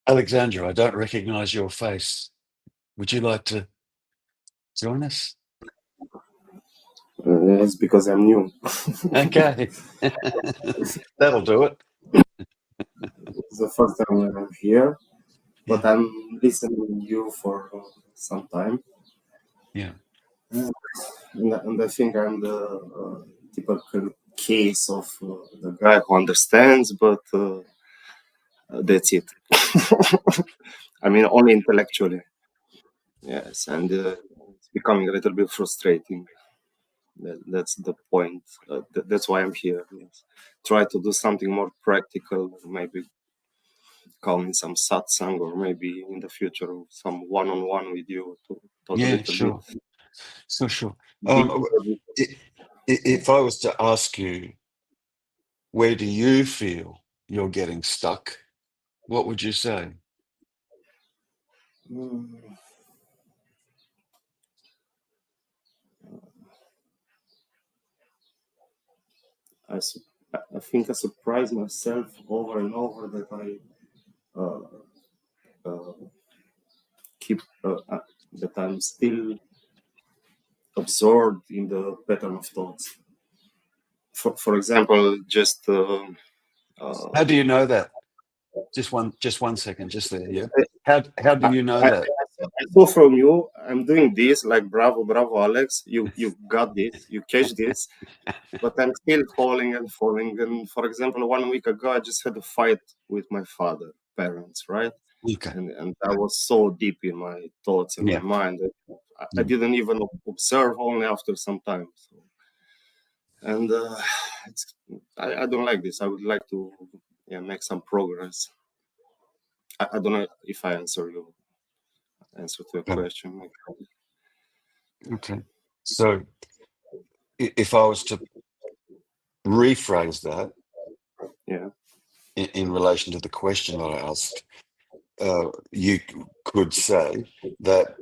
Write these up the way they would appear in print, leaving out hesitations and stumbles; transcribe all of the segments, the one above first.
Alexandra, I don't recognize your face. Would you like to join us? It's because I'm new. Okay. That'll do it. It's the first time I'm here, but Yeah. I'm listening to you for some time. Yeah. And I think I'm the typical case of the guy who understands, but that's it. I mean, only intellectually. Yes, and it's becoming a little bit frustrating. That's the point. That's why I'm here. Yes. Try to do something more practical, maybe calling some satsang, or maybe in the future some one-on-one with you to talk a Yeah, little bit. sure. Sure. deeper. If I was to ask you, where do you feel you're getting stuck? What would you say? Mm, I, su- I think I surprise myself over and over that I uh, uh, keep that I'm still absorbed in the pattern of thoughts. For example, just How do uh, you know that? Just one second, just there, yeah. How do I, you know I, that? I saw from you. I'm doing this like bravo, Alex. You got this. You catch this. But I'm still falling and falling. And for example, 1 week ago, I just had a fight with my parents, right? Okay. And I was so deep in my thoughts and my Yeah. mind that I Mm. didn't even observe only after some time. So, and it's, I don't like this. I would like to make some progress. I don't know if I answer to your Oh, question. okay. So if I was to rephrase that Yeah. in relation to the question that I asked, you could say that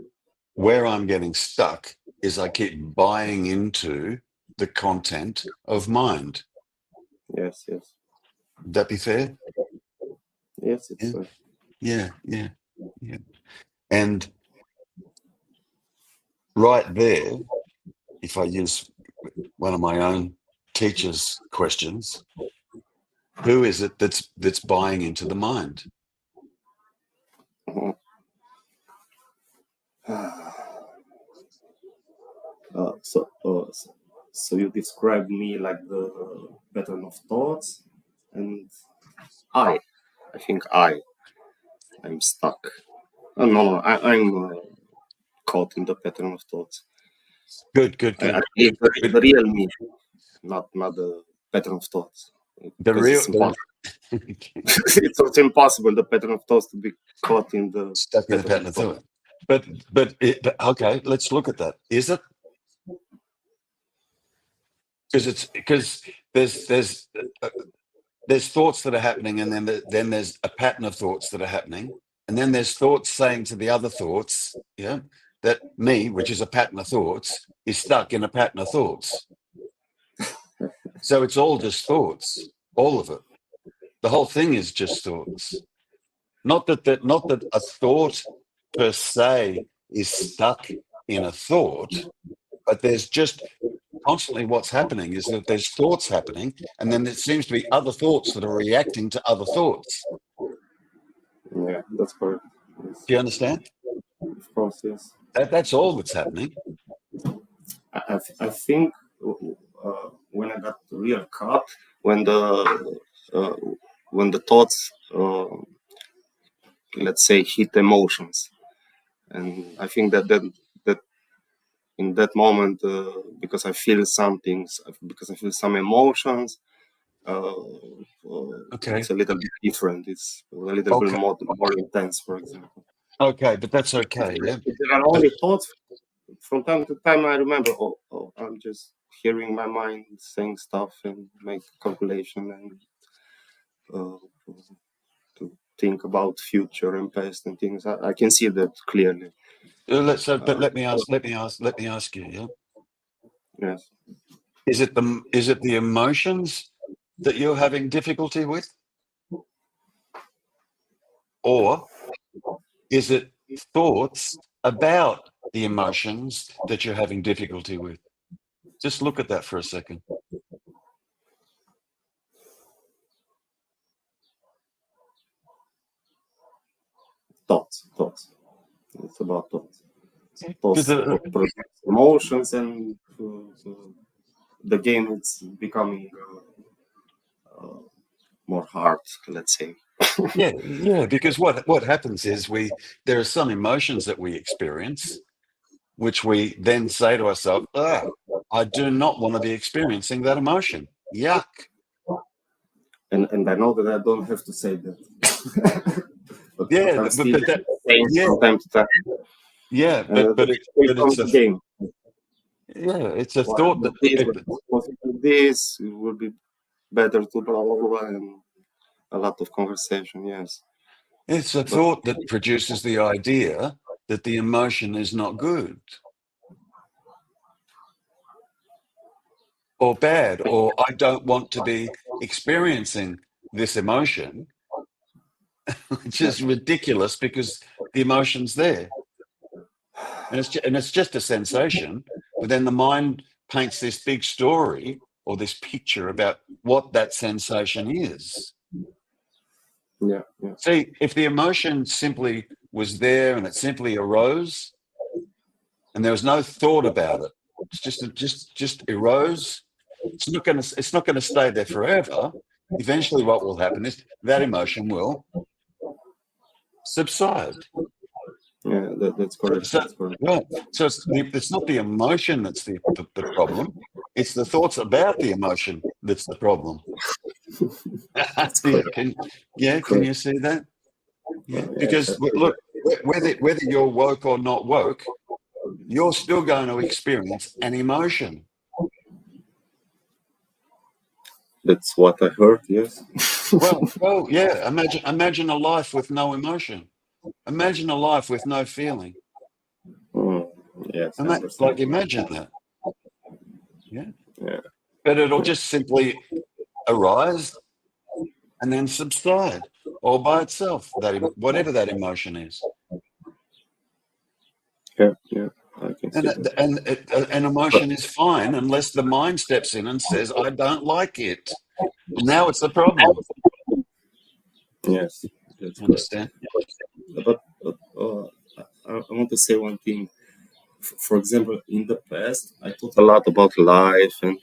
where I'm getting stuck is I keep buying into the content of mind. Yes. Yes. Would that be fair? Yes. It's Yeah. Yeah. Yeah. And right there, if I use one of my own teacher's questions, who is it that's buying into the mind? Uh, so, uh, so, so you described me like the pattern of thoughts, and I, I think I'm stuck. No, I'm caught in the pattern of thoughts. Good. I believe Good. the real me, not the pattern of thoughts, The because real it's impossible. It's impossible the pattern of thoughts to be caught in the stuck in the pattern pattern of of thoughts. thought. But okay, let's look at that. Is it? Because uh, there's thoughts that are happening, and then there's a pattern of thoughts that are happening, and then there's thoughts saying to the other thoughts, yeah, that me, which is a pattern of thoughts, is stuck in a pattern of thoughts. So it's all just thoughts, all of it. The whole thing is just thoughts. Not that a thought per se is stuck in a thought, but there's just constantly what's happening is that there's thoughts happening, and then there seems to be other thoughts that are reacting to other thoughts. Yeah, that's correct. Yes. Do you understand? Of course, yes. That's all that's happening. I think when I got real caught, when uh, the thoughts, let's say, hit emotions, and I think that in that moment, because I feel some things, because I feel some emotions, Okay. it's a little bit different. It's a little bit Okay. more intense, for example. Okay, but that's okay. Yeah. If there are But only thoughts, from time to time I remember, I'm just hearing my mind saying stuff and make calculation and uh, to think about future and past and things. I can see that clearly. but Uh, let me ask you. Yeah. yes. Is it the emotions that you're having difficulty with, or Is it thoughts about the emotions that you're having difficulty with? Just look at that for a second. Thoughts. It's about thoughts. Because Thoughts produce emotions, and the game is becoming more hard, let's say. yeah, because what happens is there are some emotions that we experience, which we then say to ourselves, I do not want to be experiencing that emotion. Yuck. And I know that I don't have to say that. but Yeah, I'm still that, saying yeah, from time to time. yeah, but it's a game. it's a thought that this will be better to blah blah blah, and a lot of conversation. Yes, it's a thought that produces the idea that the emotion is not good or bad, or I don't want to be experiencing this emotion, which is ridiculous because the emotion's there. And it's just a sensation, but then the mind paints this big story or this picture about what that sensation is. yeah. See, if the emotion simply was there and it simply arose and there was no thought about it, it's just arose. It's not gonna stay there forever. Eventually, what will happen is that emotion will subside. Yeah, that's correct. So, That's correct. right. So it's not the emotion that's the problem. It's the thoughts about the emotion that's the problem. That's correct. Can you see that? Yeah. Yes, Because look, whether you're woke or not woke, you're still going to experience an emotion. that's what I heard. Yes. Well, yeah. Imagine a life with no emotion. Imagine a life with no feeling. Yes, I understand. Imagine that. Yeah. Yeah. But it'll just simply arise and then subside all by itself, whatever that emotion is. Yeah. I can see And that. an emotion is fine unless the mind steps in and says, I don't like it. Now it's the problem. Yes, that's correct. Understand? But I want to say one thing. For example, in the past, I thought a lot about life and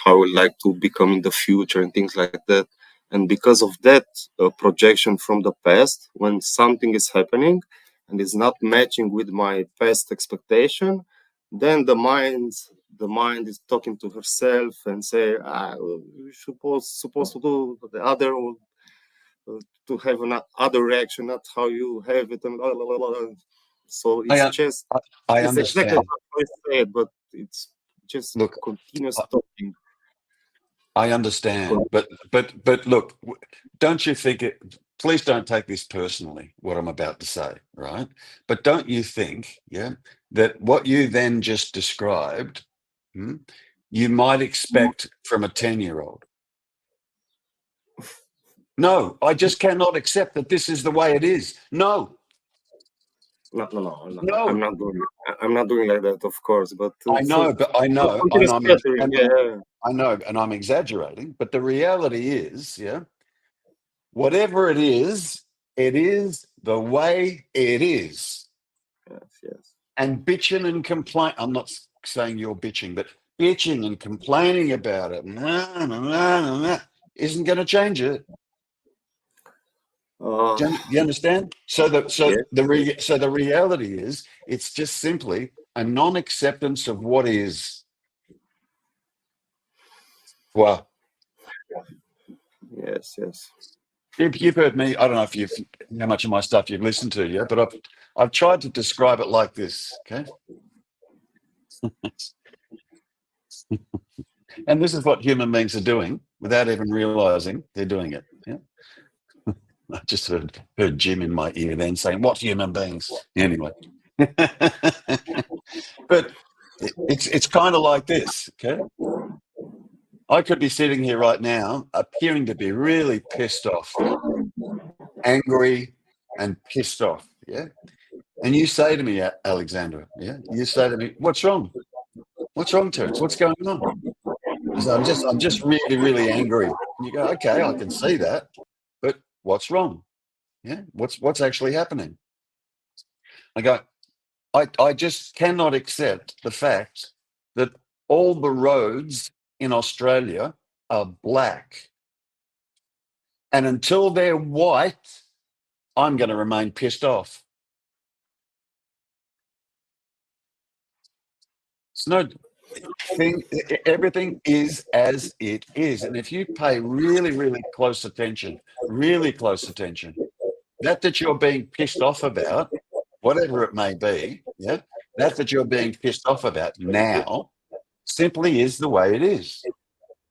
how I like to become in the future and things like that. And because of that projection from the past, when something is happening and is not matching with my past expectation, then the mind is talking to herself and say, you supposed to do the other, to have another reaction, not how you have it, and blah, blah, blah, blah. So it's I, just I it's exactly understand. how I say it, but it's just Look, continuous talking. I understand, but look, don't you think it? Please don't take this personally, what I'm about to say, right? But don't you think, that what you then just described, you might expect from a 10-year-old? No, I just cannot accept that this is the way it is. No, No. I'm no. not doing it. I'm not doing like that, of course. But I know, but I know, continuous pattern. Yeah. I know, and I'm exaggerating. But the reality is, whatever it is the way it is. Yes. And bitching and complain. I'm not saying you're bitching, but bitching and complaining about it isn't going to change it. Uh, Do you understand? So yeah. the reality is, it's just simply a non-acceptance of what is. Well, Yes. you've heard me. I don't know how much of my stuff you've listened to yet, but I've tried to describe it like this. Okay. And this is what human beings are doing without even realizing they're doing it. Yeah. I just heard Jim in my ear then saying, "What human beings?" Anyway, but it's kind of like this. Okay, I could be sitting here right now, appearing to be really pissed off, angry, and pissed off, yeah? And you say to me, Alexandra, yeah? You say to me, what's wrong? What's wrong, Terrence? What's going on? I say, I'm just really, really angry. And you go, okay, I can see that, but what's wrong? Yeah, what's actually happening? I go, I just cannot accept the fact that all the roads in Australia are black. And until they're white, I'm going to remain pissed off. It's no thing, everything is as it is. And if you pay really, really close attention, that you're being pissed off about, whatever it may be, yeah, that you're being pissed off about now simply is the way it is.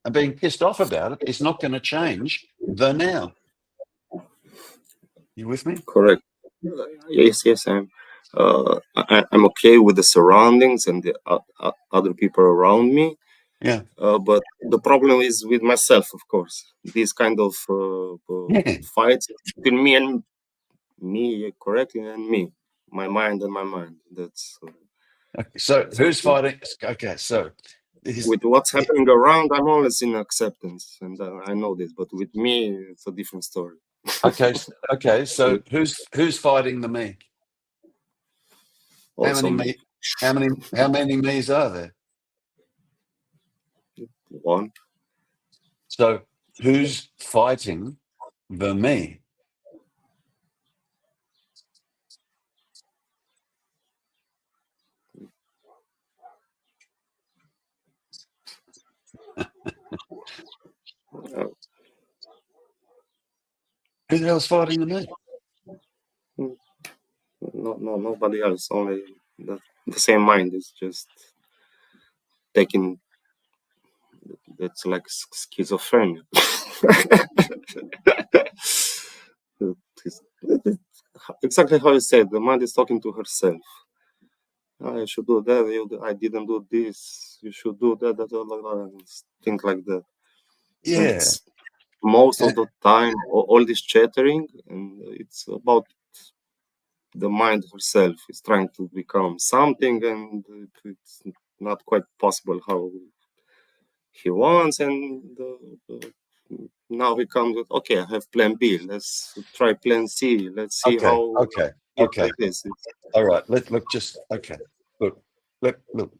And being pissed off about it is not going to change the now. You with me? Correct. Yes, I'm okay with the surroundings and the other people around me. Yeah. But the problem is with myself, of course. These kind of Yeah. fights between me correctly, and me, my mind and my mind. That's So so who's fighting? Okay, so with what's happening around, I'm always in acceptance, and I know this. But with me, it's a different story. okay. So who's fighting the me? How Also many me, me? How many me's are there? one. So who's fighting the me? Uh, Who the hell's fighting the me? no, nobody else. Only the same mind is just taking. That's like schizophrenia. Exactly how you said. The mind is talking to herself. I should do that. I didn't do this. You should do that. Things like that. And Yeah. it's most of the time all this chattering, and it's about the mind herself is trying to become something, and it's not quite possible how he wants, and now he comes with, okay, I have plan B, let's try plan C, let's see Okay. how Okay. it Okay. like this. All right. Let's look. Just okay. Look. Look.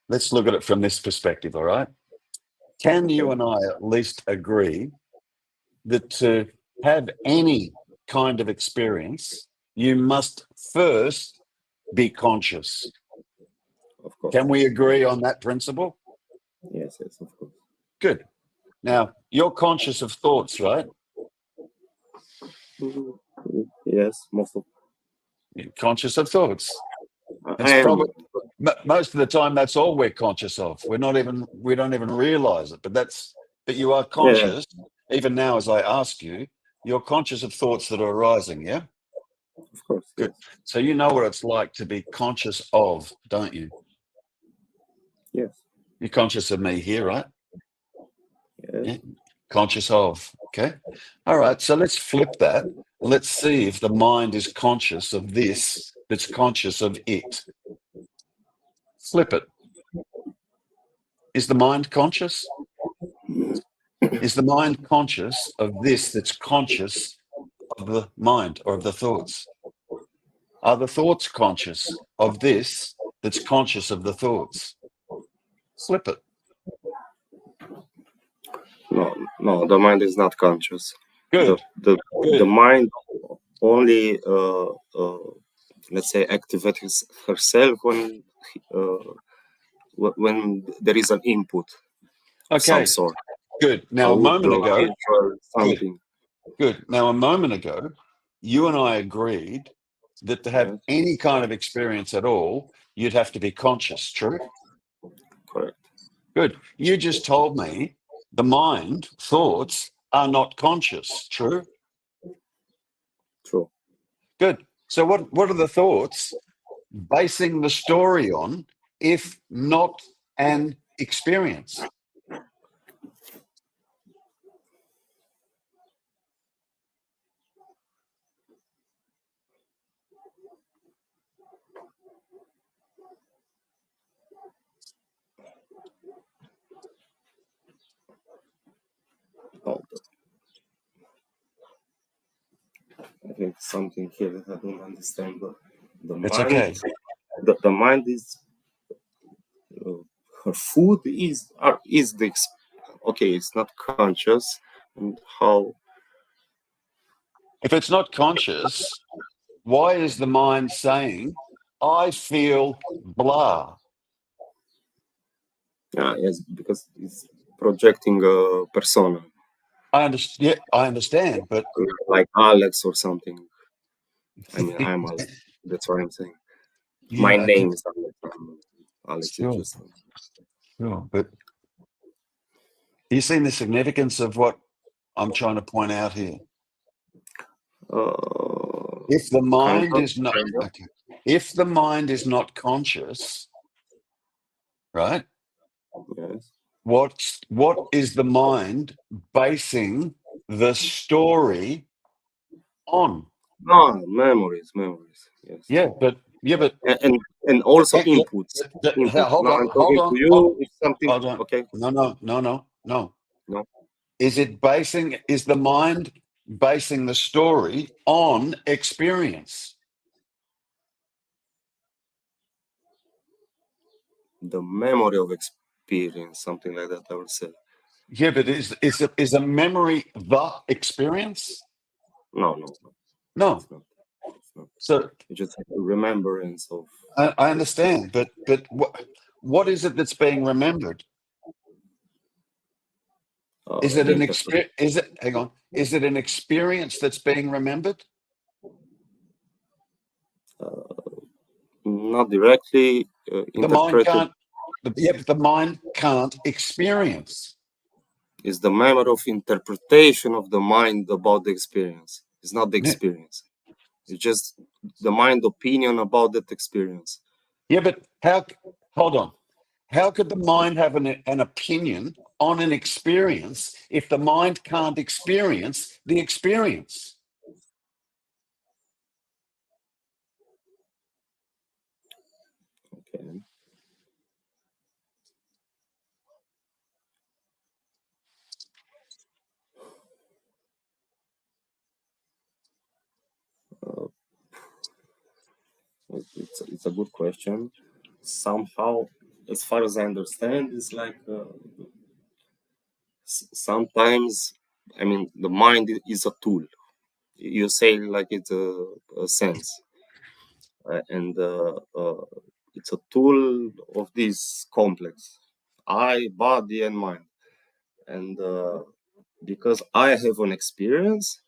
Let's look at it from this perspective. All right. Can you Okay. and I at least agree that to have any kind of experience, you must first be conscious? Of course. Can we agree on that principle? Yes, of course. Good. Now, you're conscious of thoughts, right? Mhm. Yes, You're conscious of thoughts. I It's am. probably most of the time that's all we're conscious of. We don't even realize it. But you are Yeah, conscious. Even now, as I ask you, you're conscious of thoughts that are arising. Yeah. of course. Good. Yes, So you know what it's like to be conscious of, don't you? yes, You're conscious of me here, right? yes. Yeah. Conscious of. Okay. All right. So let's flip that. Let's see if the mind is conscious of this, that's conscious of it. Flip it. Is the mind conscious? Is the mind conscious of this that's conscious of the mind or of the thoughts? Are the thoughts conscious of this that's conscious of the thoughts? Flip it. No, the mind is not conscious. The Good. the the Good. mind only let's say activates herself uh, when there is an input of some Okay. sort, Good. Now, a moment audio, ago, visual, good. something. Good. Now, a moment ago, you and I agreed that to have Yes, any kind of experience at all, you'd have to be conscious. True? correct. Good. You just told me the mind, thoughts are not conscious. True? True. Good. So what are the thoughts basing the story on if not an experience? Oh, I think something here that I don't understand, but the It's mind, okay. the mind is her food is the okay. It's not conscious, and how? If it's not conscious, why is the mind saying, I feel blah? Yes, because it's projecting a persona, I understand. Yeah, I understand, but like Alex or something. I mean, I'm Alex. That's what I'm saying. My yeah, okay, name is Alex. Alex is sure, just. sure. But you seen the significance of what I'm trying to point out here? If the Kind mind of. is not okay, if the mind is not conscious, right? Yes. What is the mind basing the story on? Memories. Yes. Yeah, but And also yeah, inputs. Input. hold Now on, I'm talking to you. It's something. hold on. Okay. No. No. Is the mind basing the story on experience? The memory of experience, something like that. I would say. Yeah, but is a memory the experience? No. No. It's not. It's not. So It's just a remembrance of I the experience. understand, but what is it that's being remembered? Is it The an interpret. experience? Is it, hang on, is it an experience that's being remembered? Not directly The mind interpreted. can't. Yeah, but the mind can't experience. Is the manner of interpretation of the mind about the experience. It's not the Yeah, experience. It's just the mind opinion about that experience. yeah, but how? Hold on. How could the mind have an opinion on an experience if the mind can't experience the experience? Okay. Uh, it's a good question. Somehow, as far as I understand, it's like sometimes, I mean, the mind is a tool. You say like it's a sense, and it's a tool of this complex, I, body, and mind. And because I have an experience,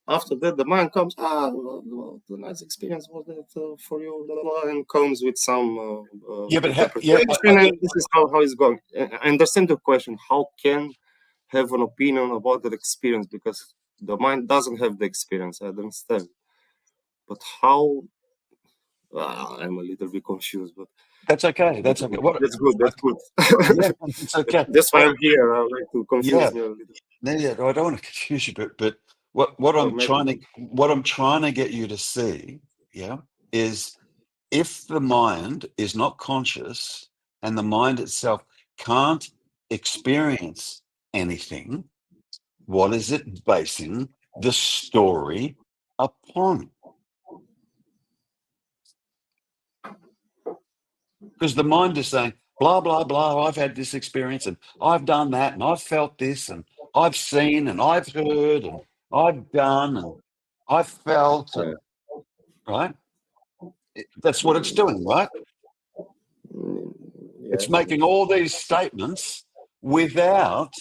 after that the mind comes, the nice experience was that for you, blah, blah, and comes with some Yeah, but interpretation, and this is how it's going. I understand the question: how can have an opinion about that experience, because the mind doesn't have the experience. I understand, but how? I'm a little bit confused, but that's okay. that's That's okay. good. That's good. That's good. Yeah, it's okay. That's why What? I'm here. I would like to Yeah, confuse me a little. yeah. I don't want to confuse you, but Or maybe. what I'm trying to get you to see, yeah, is if the mind is not conscious and the mind itself can't experience anything, what is it basing the story upon? Because the mind is saying, blah, blah, blah, I've had this experience and I've done that and I've felt this and I've seen and I've heard and I've done and I've felt Yeah. and, right? That's what it's doing, right? Mm, It's yes. making all these statements without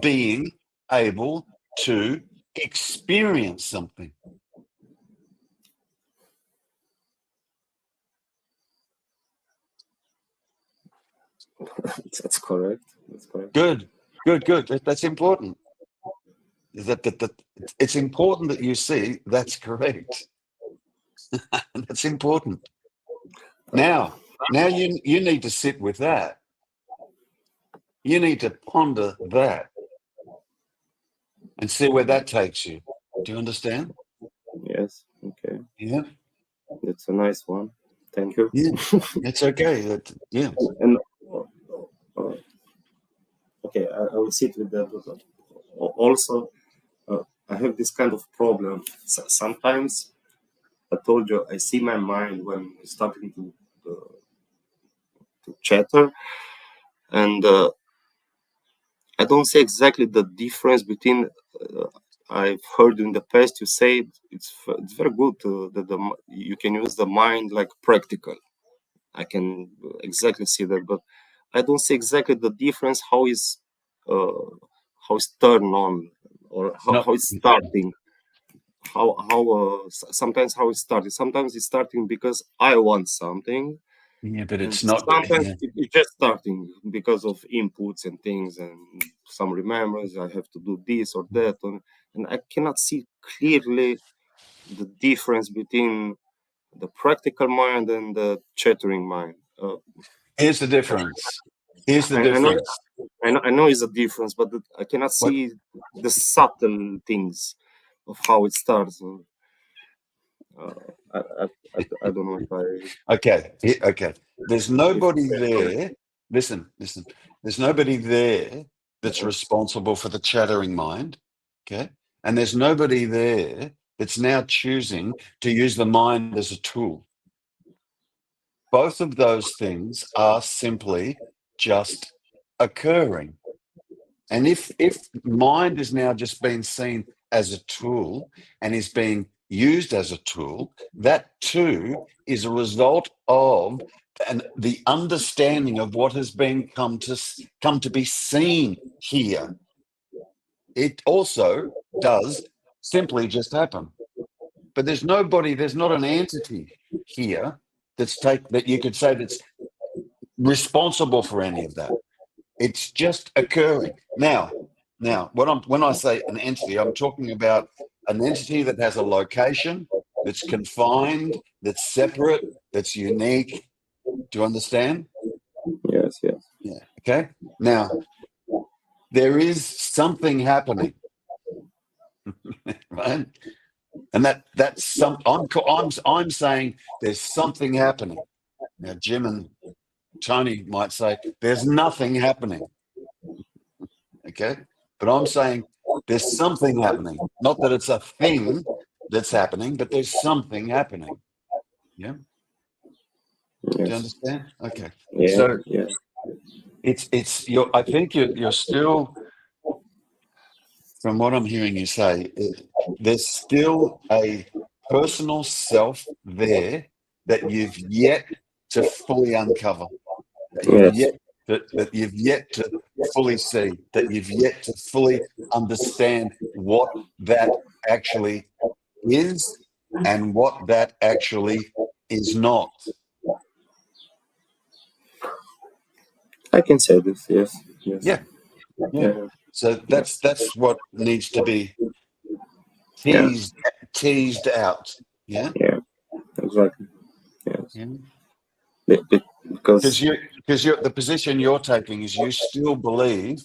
being able to experience something. That's correct. That's correct. Good, good. That's important. That it's important that you see that's correct. That's important. Uh, Now you need to sit with that. You need to ponder that and see where that takes you. Do you understand? yes. Okay. Yeah. it's a nice one. Thank you. Yeah, it's okay. Yeah. And okay, I will sit with that. But also, I have this kind of problem. Sometimes I told you I see my mind when it's starting to chatter, and I don't see exactly the difference between. I've heard in the past you say it's very good that you can use the mind like practical. I can exactly see that, but I don't see exactly the difference. Uh, how it's turned on, or No, how it's starting. How sometimes how it's starting. Sometimes it's starting because I want something, yeah, but and it's not. sometimes Yeah. it's just starting because of inputs and things and some remembers. I have to do this or that, and I cannot see clearly the difference between the practical mind and the chattering mind. Here's the difference. Here's the I know, difference. I know it's a difference, but I cannot What? see the subtle things of how it starts. Uh, I don't know if Okay. Okay. There's if nobody there. Listen. There's nobody there that's yes, responsible for the chattering mind. Okay. And there's nobody there that's now choosing to use the mind as a tool. Both of those things are simply just occurring. And if mind is now just being seen as a tool and is being used as a tool, that too is a result of the understanding of what has been come to be seen here. It also does simply just happen. But there's nobody, there's not an entity here that you could say that's responsible for any of that. It's just occurring. Now, when I say an entity, I'm talking about an entity that has a location, that's confined, that's separate, that's unique. Do you understand? yes, yes, Yeah. Okay. Now, there is something happening, right? And that's some. I'm saying there's something happening. Now, Jim and Tony might say there's nothing happening. Okay. But I'm saying there's something happening. Not that it's a thing that's happening, but there's something happening. Yeah. Do you yes, understand? Okay. yeah, So yeah, it's I think you're still, from what I'm hearing you say, there's still a personal self there that you've yet to fully uncover, that you've yes. yet that you've yet to fully see, that you've yet to fully understand what that actually is and what that actually is not. I can say this. Yes, yes, Yeah, yeah. yeah, So yeah, that's what needs to be yeah, teased teased out. Yeah, yeah. Exactly. Yes, yeah. because Because you the position you're taking is you still believe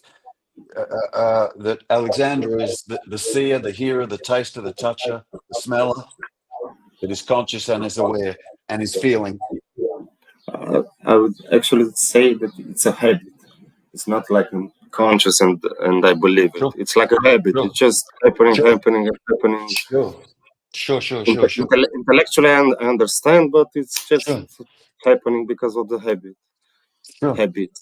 that Alexander is the seer, the hearer, the taster, the toucher, the smeller, that is conscious and is aware and is feeling. I would actually say that it's a habit. It's not like I'm conscious and I believe it. Sure, It's like a habit. sure, It's just happening, sure, happening, and happening. sure, sure. Intellectually, I understand, but it's just Sure, happening because of the habit. sure. Habit.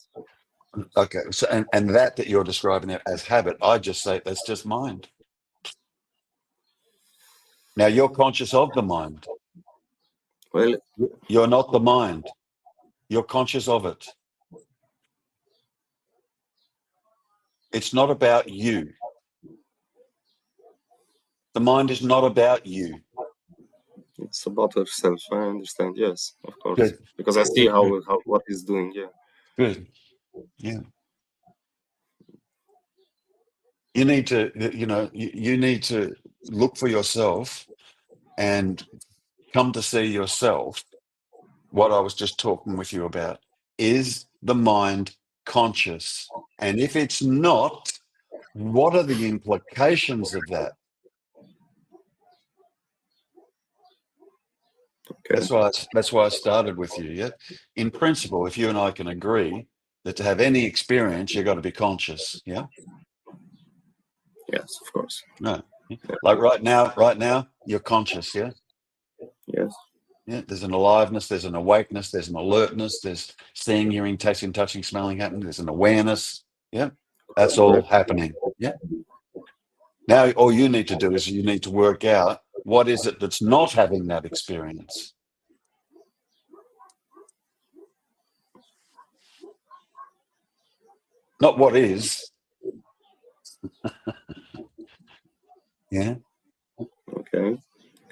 Okay. So, and that you're describing it as habit, I just say that's just mind. Now you're conscious of the mind. Well, You're not the mind. You're conscious of it. It's not about you. The mind is not about you. it's about yourself. I understand. Yes, of course, Good, because I see good, good, how what he's doing. Yeah. good. Yeah. You need to, you need to look for yourself and come to see yourself. What I was just talking with you about is the mind conscious? And if it's not, what are the implications of that? Okay. That's why I started with you. Yeah. In principle, if you and I can agree that to have any experience, you've got to be conscious. Yeah. Yes, of course. No. Like right now, you're conscious. Yeah. Yes. Yeah. There's an aliveness. There's an awakeness. There's an alertness. There's seeing, hearing, tasting, touching, smelling happening. There's an awareness. Yeah. That's all happening. Yeah. Now, all you need to do is you need to work out what is it that's not having that experience. Not what is. Yeah. Okay.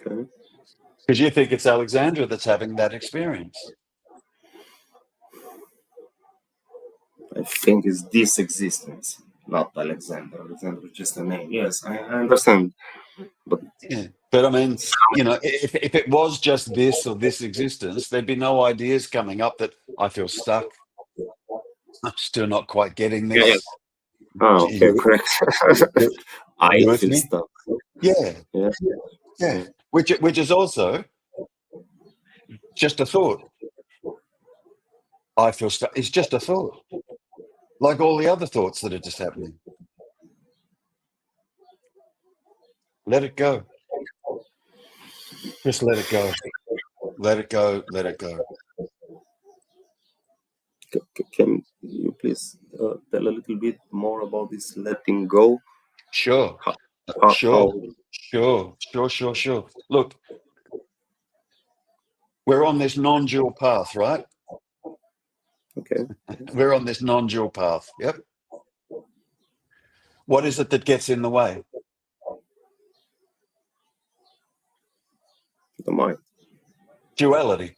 Okay. Because you think it's Alexandra that's having that experience. I think it's this existence, not Alexander. Alexander is just a name. Yes, I understand. But Yeah. But I mean, if it was just this or this existence, there'd be no ideas coming up that I feel stuck. I'm still not quite getting yeah, yeah. this. Okay, You, correct. you, I you with feel me? stuck. Yeah. Yeah. Yeah. Yeah. Which is also just a thought. I feel stuck. It's just a thought. Like all the other thoughts that are just happening. Let it go. Just let it go. Let it go. Let it go. Can you please tell a little bit more about this letting go? Sure. How, Sure. how Sure. Look, we're on this non-dual path, right? okay. We're on this non-dual path. Yep. What is it that gets in the way? The mind. Duality.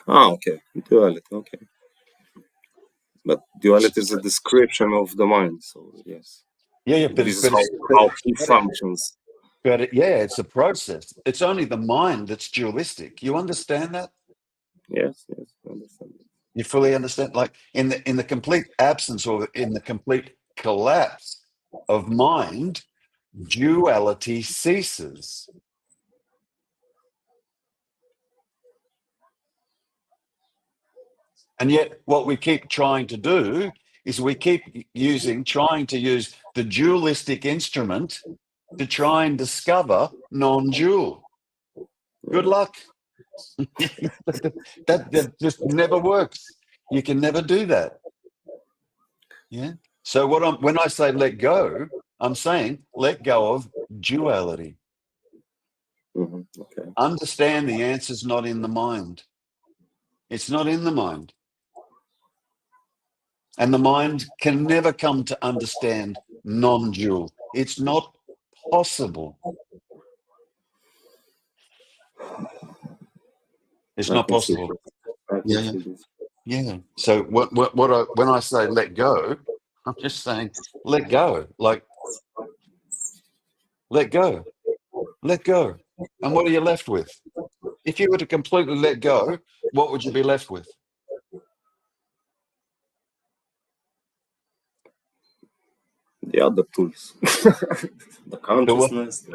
Okay. Duality. Okay. But duality is a description of the mind. So yes, Yeah, this is how he functions. yeah, it's a process. It's only the mind that's dualistic. You understand that? Yes. Yes. I understand. You fully understand? Like in the complete absence or in the complete collapse of mind, duality ceases. And yet, what we keep trying to do is we keep trying to use the dualistic instrument to try and discover non-dual. Good luck. that just never works. You can never do that. Yeah. So when I say let go, I'm saying let go of duality. Okay. Understand the answer's not in the mind. It's not in the mind. And the mind can never come to understand non-dual. It's not possible. It's I not can see possible. this. I can Yeah. see this. Yeah. So when I say let go, I'm just saying let go. Like let go. Let go. And what are you left with? If you were to completely let go, what would you be left with? The other tools, the The what? consciousness,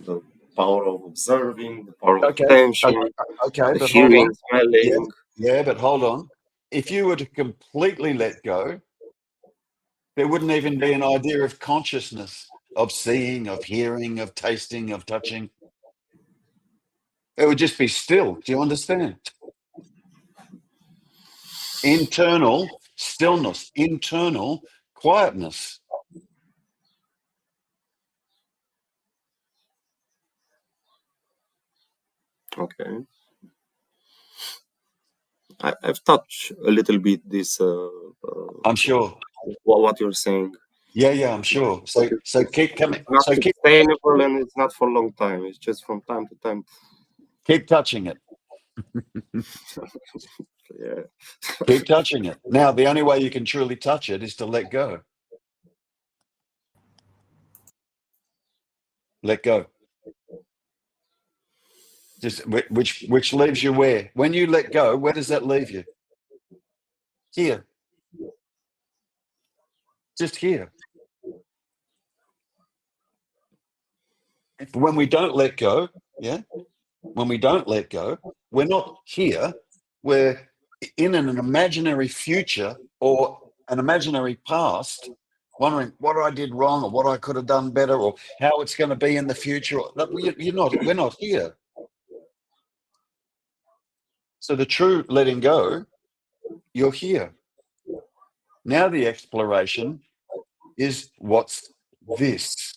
the power of observing, the power of Okay. attention, Okay, the but hold hearing, on. Yeah, smelling. yeah, but hold on. If you were to completely let go, there wouldn't even be an idea of consciousness, of seeing, of hearing, of tasting, of touching. It would just be still. Do you understand? Internal stillness, internal quietness. Okay. I've touched a little bit this, I'm sure. what you're saying. Yeah, I'm sure. So keep coming. It's not So sustainable and it's not for a long time. It's just from time to time. keep touching it. Yeah. Keep touching it. Now, the only way you can truly touch it is to let go. Let go. Just which leaves you where? When you let go, where does that leave you? Here. Just here. When we don't let go, yeah, when we don't let go, we're not here. We're in an imaginary future or an imaginary past, wondering what I did wrong or what I could have done better or how it's going to be in the future. We're not here. So the true letting go, you're here. Now the exploration is, what's this?